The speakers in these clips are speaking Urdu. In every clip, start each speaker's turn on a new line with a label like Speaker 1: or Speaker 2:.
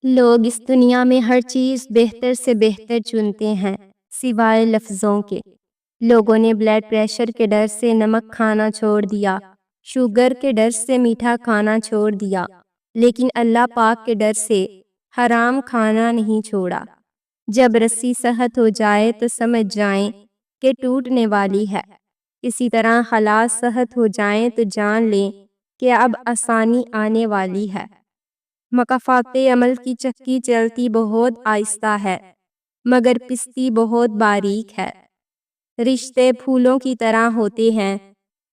Speaker 1: لوگ اس دنیا میں ہر چیز بہتر سے بہتر چنتے ہیں سوائے لفظوں کے۔ لوگوں نے بلڈ پریشر کے ڈر سے نمک کھانا چھوڑ دیا، شوگر کے ڈر سے میٹھا کھانا چھوڑ دیا، لیکن اللہ پاک کے ڈر سے حرام کھانا نہیں چھوڑا۔ جب رسی صحت ہو جائے تو سمجھ جائیں کہ ٹوٹنے والی ہے، اسی طرح حالات صحت ہو جائیں تو جان لیں کہ اب آسانی آنے والی ہے۔ مکافات عمل کی چکی چلتی بہت آہستہ ہے مگر پستی بہت باریک ہے۔ رشتے پھولوں کی طرح ہوتے ہیں،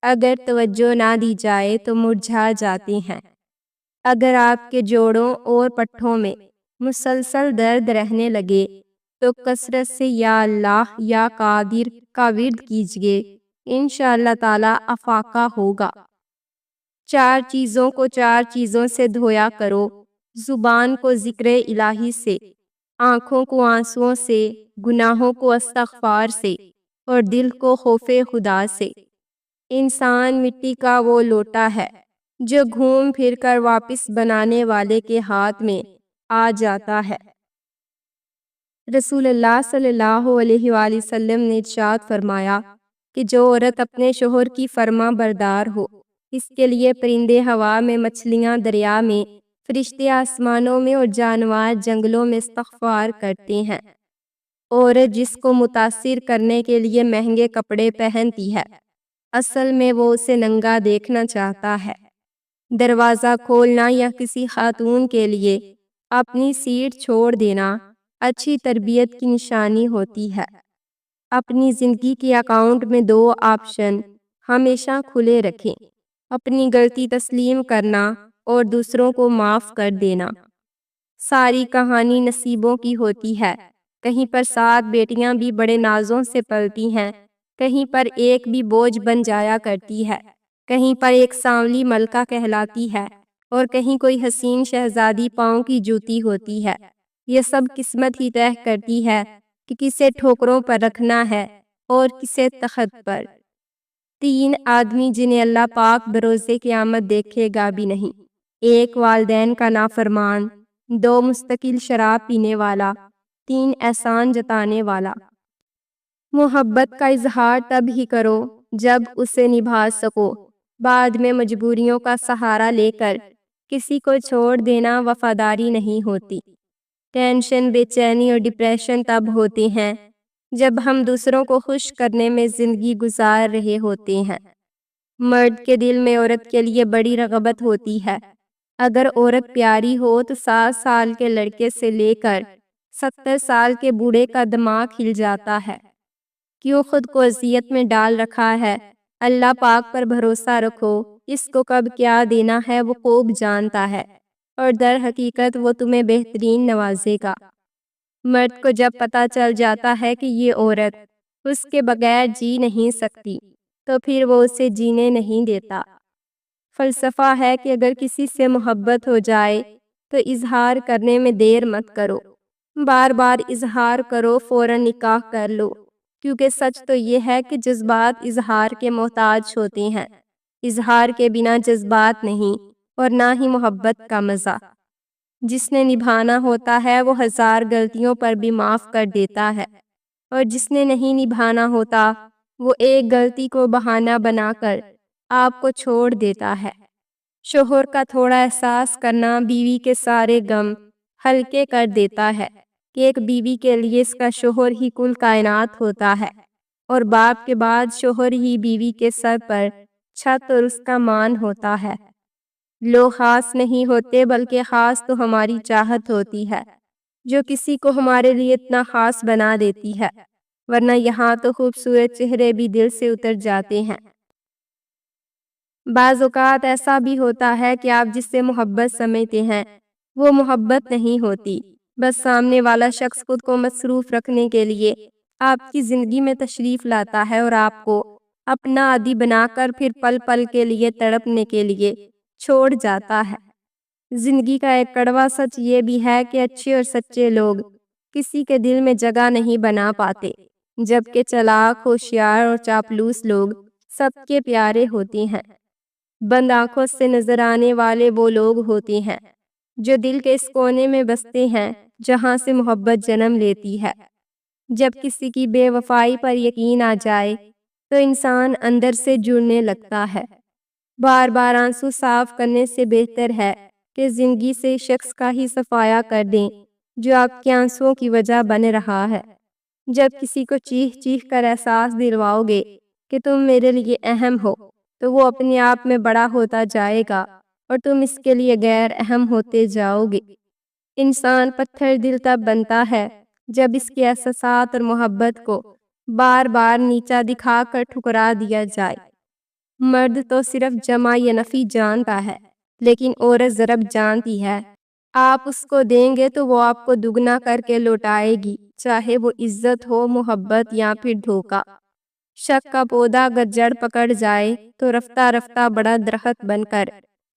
Speaker 1: اگر توجہ نہ دی جائے تو مرجھا جاتے ہیں۔ اگر آپ کے جوڑوں اور پٹھوں میں مسلسل درد رہنے لگے تو کثرت سے یا اللہ یا قادر کا ورد کیجئے، انشاءاللہ تعالی افاقہ ہوگا۔ 4 چیزوں کو 4 چیزوں سے دھویا کرو، زبان کو ذکر الہی سے، آنکھوں کو آنسوؤں سے، گناہوں کو استغفار سے، اور دل کو خوف خدا سے۔ انسان مٹی کا وہ لوٹا ہے جو گھوم پھر کر واپس بنانے والے کے ہاتھ میں آ جاتا ہے۔ رسول اللہ صلی اللہ علیہ وآلہ وسلم نے ارشاد فرمایا کہ جو عورت اپنے شوہر کی فرما بردار ہو، اس کے لیے پرندے ہوا میں، مچھلیاں دریا میں، فرشتے آسمانوں میں اور جانور جنگلوں میں استغفار کرتے ہیں۔ عورت جس کو متاثر کرنے کے لیے مہنگے کپڑے پہنتی ہے، اصل میں وہ اسے ننگا دیکھنا چاہتا ہے۔ دروازہ کھولنا یا کسی خاتون کے لیے اپنی سیٹ چھوڑ دینا اچھی تربیت کی نشانی ہوتی ہے۔ اپنی زندگی کے اکاؤنٹ میں 2 آپشن ہمیشہ کھلے رکھیں: اپنی غلطی تسلیم کرنا اور دوسروں کو معاف کر دینا۔ ساری کہانی نصیبوں کی ہوتی ہے، کہیں پر 7 بیٹیاں بھی بڑے نازوں سے پلتی ہیں، کہیں پر ایک بھی بوجھ بن جایا کرتی ہے، کہیں پر ایک سانولی ملکہ کہلاتی ہے اور کہیں کوئی حسین شہزادی پاؤں کی جوتی ہوتی ہے۔ یہ سب قسمت ہی طے کرتی ہے کہ کسے ٹھوکروں پر رکھنا ہے اور کسے تخت پر۔ 3 آدمی جنہیں اللہ پاک بروز قیامت دیکھے گا بھی نہیں: 1 والدین کا نافرمان، 2 مستقل شراب پینے والا، 3 احسان جتانے والا۔ محبت کا اظہار تب ہی کرو جب اسے نبھا سکو، بعد میں مجبوریوں کا سہارا لے کر کسی کو چھوڑ دینا وفاداری نہیں ہوتی۔ ٹینشن، بے چینی اور ڈپریشن تب ہوتے ہیں جب ہم دوسروں کو خوش کرنے میں زندگی گزار رہے ہوتے ہیں۔ مرد کے دل میں عورت کے لیے بڑی رغبت ہوتی ہے۔ اگر عورت پیاری ہو تو 7 سال کے لڑکے سے لے کر 70 سال کے بوڑھے کا دماغ ہل جاتا ہے۔ کیوں خود کو اذیت میں ڈال رکھا ہے؟ اللہ پاک پر بھروسہ رکھو، اس کو کب کیا دینا ہے وہ خوب جانتا ہے، اور در حقیقت وہ تمہیں بہترین نوازے گا۔ مرد کو جب پتہ چل جاتا ہے کہ یہ عورت اس کے بغیر جی نہیں سکتی تو پھر وہ اسے جینے نہیں دیتا۔ فلسفہ ہے کہ اگر کسی سے محبت ہو جائے تو اظہار کرنے میں دیر مت کرو، بار بار اظہار کرو، فوراً نکاح کر لو، کیونکہ سچ تو یہ ہے کہ جذبات اظہار کے محتاج ہوتے ہیں۔ اظہار کے بنا جذبات نہیں اور نہ ہی محبت کا مزہ۔ جس نے نبھانا ہوتا ہے وہ 1000 غلطیوں پر بھی معاف کر دیتا ہے، اور جس نے نہیں نبھانا ہوتا وہ ایک غلطی کو بہانہ بنا کر آپ کو چھوڑ دیتا ہے۔ شوہر کا تھوڑا احساس کرنا بیوی کے سارے غم ہلکے کر دیتا ہے کہ ایک بیوی کے لیے اس کا شوہر ہی کل کائنات ہوتا ہے، اور باپ کے بعد شوہر ہی بیوی کے سر پر چھت اور اس کا مان ہوتا ہے۔ لوگ خاص نہیں ہوتے بلکہ خاص تو ہماری چاہت ہوتی ہے جو کسی کو ہمارے لیے اتنا خاص بنا دیتی ہے، ورنہ یہاں تو خوبصورت چہرے بھی دل سے اتر جاتے ہیں۔ بعض اوقات ایسا بھی ہوتا ہے کہ آپ جس سے محبت سمجھتے ہیں وہ محبت نہیں ہوتی، بس سامنے والا شخص خود کو مصروف رکھنے کے لیے آپ کی زندگی میں تشریف لاتا ہے اور آپ کو اپنا عادی بنا کر پھر پل پل کے لیے تڑپنے کے لیے چھوڑ جاتا ہے۔ زندگی کا ایک کڑوا سچ یہ بھی ہے کہ اچھے اور سچے لوگ کسی کے دل میں جگہ نہیں بنا پاتے، جبکہ چالاک، ہوشیار اور چاپلوس لوگ سب کے پیارے ہوتے ہیں۔ بند آنکھوں سے نظر آنے والے وہ لوگ ہوتے ہیں جو دل کے اس کونے میں بستے ہیں جہاں سے محبت جنم لیتی ہے۔ جب کسی کی بے وفائی پر یقین آ جائے تو انسان اندر سے جڑنے لگتا ہے۔ بار بار آنسو صاف کرنے سے بہتر ہے کہ زندگی سے شخص کا ہی صفایا کر دیں جو آپ کے آنسوؤں کی وجہ بن رہا ہے۔ جب کسی کو چیخ چیخ کر احساس دلواؤ گے کہ تم میرے لیے اہم ہو تو وہ اپنے آپ میں بڑا ہوتا جائے گا اور تم اس کے لیے غیر اہم ہوتے جاؤ گے۔ انسان پتھر دل تب بنتا ہے جب اس کے احساسات اور محبت کو بار بار نیچا دکھا کر ٹھکرا دیا جائے۔ مرد تو صرف جمع یا نفی جانتا ہے لیکن عورت ضرب جانتی ہے۔ آپ اس کو دیں گے تو وہ آپ کو دگنا کر کے لوٹائے گی، چاہے وہ عزت ہو، محبت یا پھر دھوکا۔ شک کا پودا اگر جڑ پکڑ جائے تو رفتہ رفتہ بڑا درخت بن کر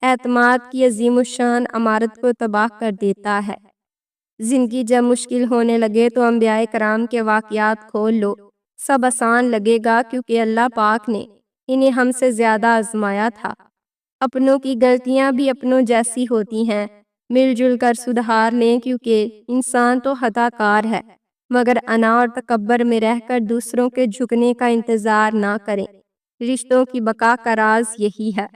Speaker 1: اعتماد کی عظیم الشان عمارت کو تباہ کر دیتا ہے۔ زندگی جب مشکل ہونے لگے تو انبیاء کرام کے واقعات کھول لو، سب آسان لگے گا کیونکہ اللہ پاک نے انہیں ہم سے زیادہ آزمایا تھا۔ اپنوں کی غلطیاں بھی اپنوں جیسی ہوتی ہیں، مل جل کر سدھار لیں کیونکہ انسان تو خطا کار ہے، مگر انا اور تکبر میں رہ کر دوسروں کے جھکنے کا انتظار نہ کریں۔ رشتوں کی بقا کا راز یہی ہے۔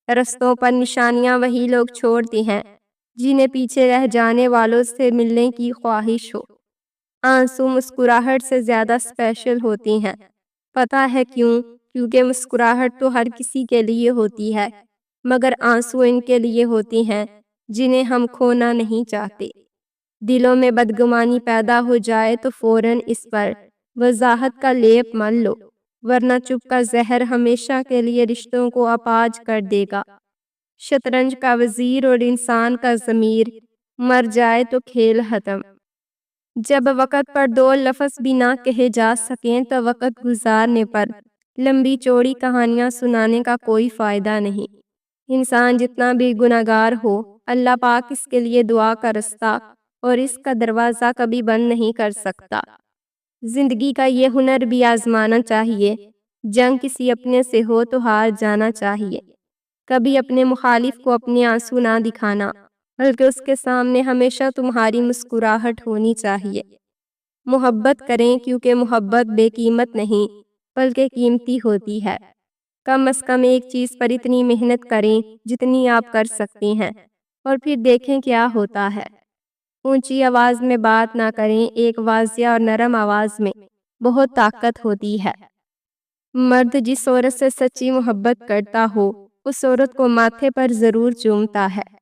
Speaker 1: رستوں پر نشانیاں وہی لوگ چھوڑتے ہیں جنہیں پیچھے رہ جانے والوں سے ملنے کی خواہش ہو۔ آنسو مسکراہٹ سے زیادہ اسپیشل ہوتی ہیں۔ پتہ ہے کیوں؟ کیونکہ مسکراہٹ تو ہر کسی کے لیے ہوتی ہے، مگر آنسو ان کے لیے ہوتی ہیں جنہیں ہم کھونا نہیں چاہتے۔ دلوں میں بدگمانی پیدا ہو جائے تو فوراً اس پر وضاحت کا لیپ مل لو، ورنہ چپ کا زہر ہمیشہ کے لیے رشتوں کو اپاج کر دے گا۔ شطرنج کا وزیر اور انسان کا ضمیر مر جائے تو کھیل ختم۔ جب وقت پر دو لفظ بھی نہ کہے جا سکیں تو وقت گزارنے پر لمبی چوڑی کہانیاں سنانے کا کوئی فائدہ نہیں۔ انسان جتنا بھی گناہگار ہو، اللہ پاک اس کے لیے دعا کا رستہ اور اس کا دروازہ کبھی بند نہیں کر سکتا۔ زندگی کا یہ ہنر بھی آزمانا چاہیے، جنگ کسی اپنے سے ہو تو ہار جانا چاہیے۔ کبھی اپنے مخالف کو اپنے آنسو نہ دکھانا، بلکہ اس کے سامنے ہمیشہ تمہاری مسکراہٹ ہونی چاہیے۔ محبت کریں کیونکہ محبت بے قیمت نہیں بلکہ قیمتی ہوتی ہے۔ کم از کم ایک چیز پر اتنی محنت کریں جتنی آپ کر سکتے ہیں اور پھر دیکھیں کیا ہوتا ہے۔ اونچی آواز میں بات نہ کریں، ایک واضح اور نرم آواز میں بہت طاقت ہوتی ہے۔ مرد جس عورت سے سچی محبت کرتا ہو اس عورت کو ماتھے پر ضرور چومتا ہے۔